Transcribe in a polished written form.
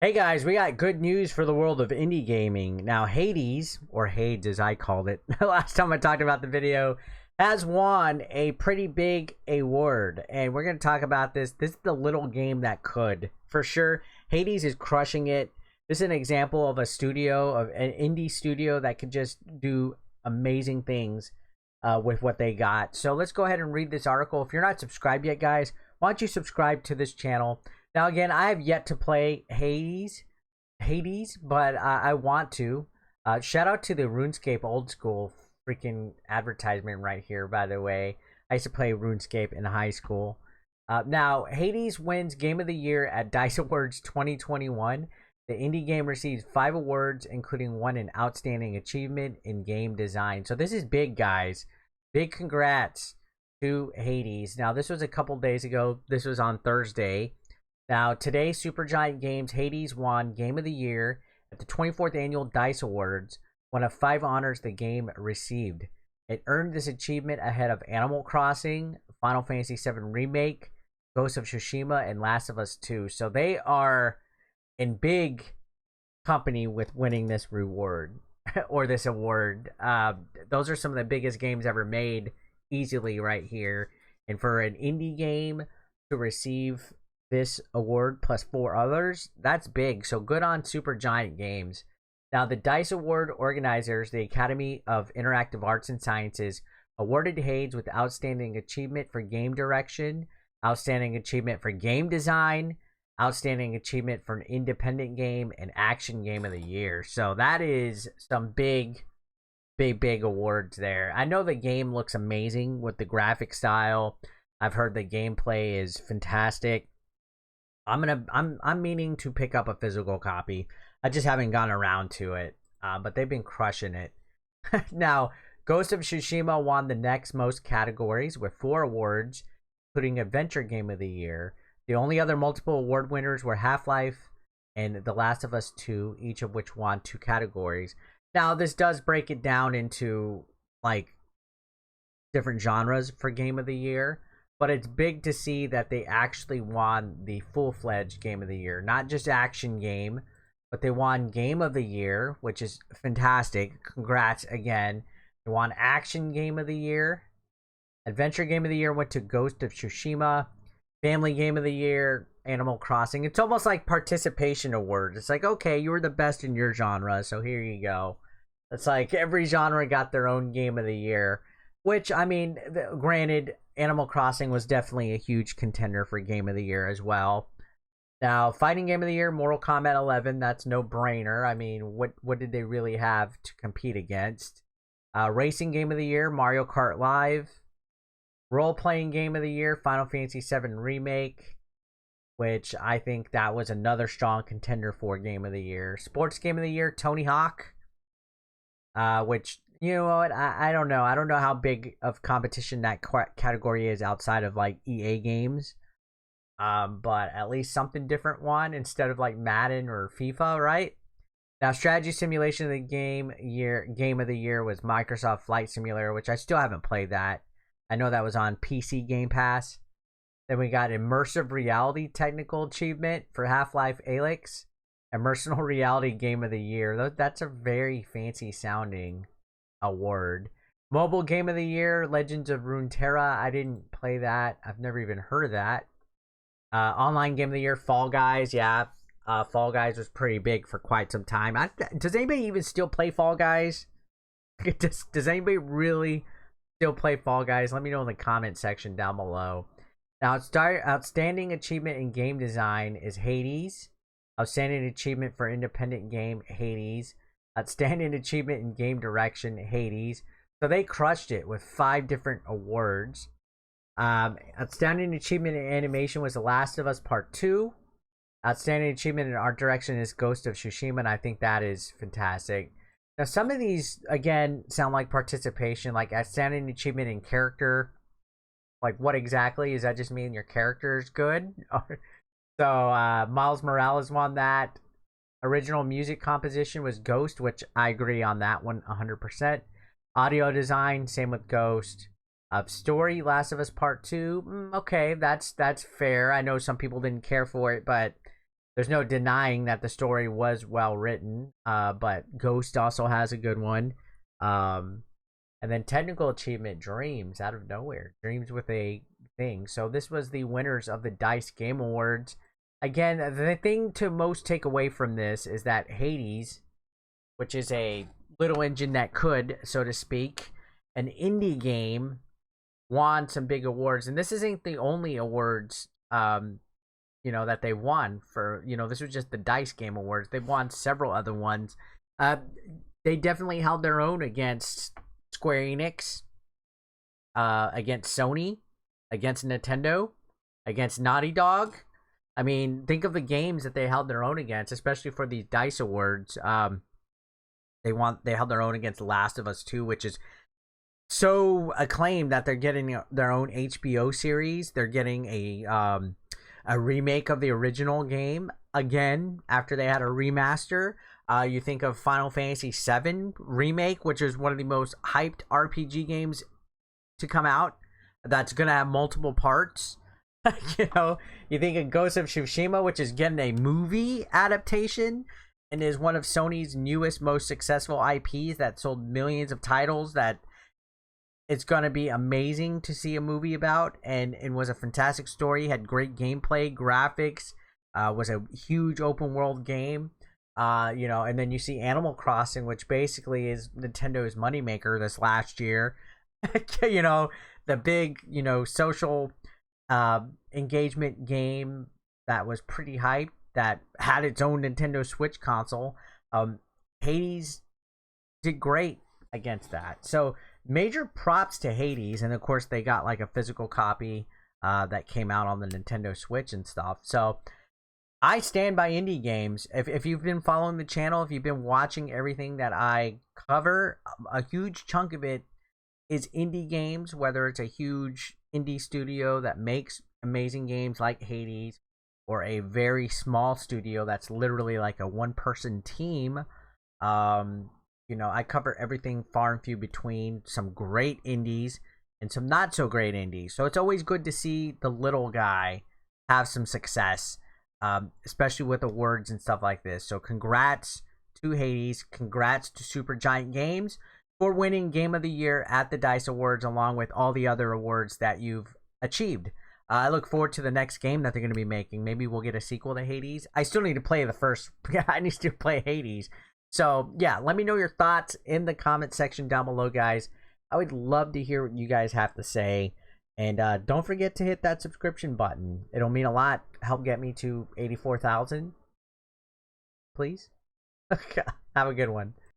Hey guys, we got good news for the world of indie gaming. Now, Hades, or Hades as I called it, last time I talked about the video, has won a pretty big award. And we're going to talk about this. This is the little game that could. For sure, Hades is crushing it. This is an example of a studio, of an indie studio that could just do amazing things with what they got. So let's go ahead and read this article. If you're not subscribed yet, guys, why don't you subscribe to this channel? Now, again, I have yet to play Hades, but I want to. Shout out to the RuneScape old school freaking advertisement right here, by the way. I used to play RuneScape in high school. Now, Hades wins Game of the Year at DICE Awards 2021. The indie game receives 5 awards, including one in Outstanding Achievement in Game Design. So this is big, guys. Big congrats to Hades. Now, this was a couple days ago. This was on Thursday. Now, today, Supergiant Games Hades won Game of the Year at the 24th Annual DICE Awards, one of 5 honors the game received. It earned this achievement ahead of Animal Crossing, Final Fantasy VII Remake, Ghost of Tsushima, and Last of Us 2. So they are in big company with winning this reward, or this award. Those are some of the biggest games ever made, easily right here. And for an indie game to receive this award plus 4 others, that's big. So good on Supergiant Games. Now, the DICE Award organizers, the Academy of Interactive Arts and Sciences, awarded Hades with Outstanding Achievement for Game Direction, Outstanding Achievement for Game Design, Outstanding Achievement for an Independent Game, and Action Game of the Year. So that is some big awards there. I know the game looks amazing with the graphic style. I've heard the gameplay is fantastic. I'm meaning to pick up a physical copy. I just haven't gotten around to it, but they've been crushing it. Now, Ghost of Tsushima won the next most categories with 4 awards, including Adventure Game of the Year. The only other multiple award winners were Half-Life and The Last of Us 2, each of which won 2 categories. Now, this does break it down into like different genres for Game of the Year. But it's big to see that they actually won the full-fledged Game of the Year. Not just Action Game, but they won Game of the Year, which is fantastic. Congrats again. They won Action Game of the Year. Adventure Game of the Year went to Ghost of Tsushima. Family Game of the Year, Animal Crossing. It's almost like participation awards. It's like, okay, you were the best in your genre, so here you go. It's like every genre got their own Game of the Year. Which, I mean, granted, Animal Crossing was definitely a huge contender for Game of the Year as well. Now, Fighting Game of the Year, Mortal Kombat 11, that's no brainer. I mean, what did they really have to compete against? Racing Game of the Year, Mario Kart Live. Role-Playing Game of the Year, Final Fantasy VII Remake, which I think that was another strong contender for Game of the Year. Sports Game of the Year, Tony Hawk, which, you know what, I don't know. I don't know how big of competition that category is outside of like EA games. But at least something different won instead of like Madden or FIFA, right? Now, strategy simulation of the game of the year was Microsoft Flight Simulator, which I still haven't played that. I know that was on PC Game Pass. Then we got immersive reality technical achievement for Half-Life Alyx. Immersive reality game of the year. That's a very fancy sounding award. Mobile Game of the Year, Legends of Runeterra. I didn't play that. I've never even heard of that. Online Game of the Year, Fall Guys. Yeah, Fall Guys was pretty big for quite some time. Does anybody even still play Fall Guys? Does anybody really still play Fall Guys? Let me know in the comment section down below. Now, Outstanding Achievement in Game Design is Hades. Outstanding Achievement for Independent Game, Hades. Outstanding Achievement in Game Direction, Hades. So they crushed it with 5 different awards. Outstanding Achievement in Animation was The Last of Us Part 2. Outstanding Achievement in Art Direction is Ghost of Tsushima, and I think that is fantastic. Now, some of these, again, sound like participation, like Outstanding Achievement in Character. Like, what exactly? Does that just mean your character is good? So, Miles Morales won that. Original music composition was Ghost, which I agree on that one 100%. Audio design, same with Ghost. Story, Last of Us Part 2. Okay, that's fair. I know some people didn't care for it, but there's no denying that the story was well written. But Ghost also has a good one. And then technical achievement, Dreams, out of nowhere. Dreams with a thing. So this was the winners of the DICE Game Awards. Again, the thing to most take away from this is that Hades, which is a little engine that could, so to speak, an indie game, won some big awards. And this isn't the only awards, that they won for, this was just the DICE Game Awards. They've won several other ones. They definitely held their own against Square Enix, against Sony, against Nintendo, against Naughty Dog. I mean, think of the games that they held their own against, especially for these DICE Awards. They held their own against Last of Us 2, which is so acclaimed that they're getting their own HBO series. They're getting a remake of the original game again after they had a remaster. You think of Final Fantasy VII Remake, which is one of the most hyped RPG games to come out. That's gonna have multiple parts. You think of Ghost of Tsushima, which is getting a movie adaptation and is one of Sony's newest, most successful IPs that sold millions of titles. That it's gonna be amazing to see a movie about, and was a fantastic story. Had great gameplay, graphics. Was a huge open world game. And then you see Animal Crossing, which basically is Nintendo's moneymaker this last year. The big, social engagement game that was pretty hyped, that had its own Nintendo Switch console. Hades did great against that. So major props to Hades, and of course they got like a physical copy that came out on the Nintendo Switch and stuff. So I stand by indie games. If you've been following the channel, if you've been watching everything that I cover, a huge chunk of it is indie games, whether it's a huge indie studio that makes amazing games like Hades, or a very small studio that's literally like a one-person team. I cover everything far and few between, some great indies and some not so great indies. So it's always good to see the little guy have some success, especially with awards and stuff like this. So congrats to Hades, congrats to Supergiant Games for winning Game of the Year at the DICE Awards, along with all the other awards that you've achieved. I look forward to the next game that they're going to be making. Maybe we'll get a sequel to Hades. I still need to play the first. I need to play Hades. So, yeah, let me know your thoughts in the comment section down below, guys. I would love to hear what you guys have to say. And don't forget to hit that subscription button. It'll mean a lot. Help get me to 84,000. Please. Have a good one.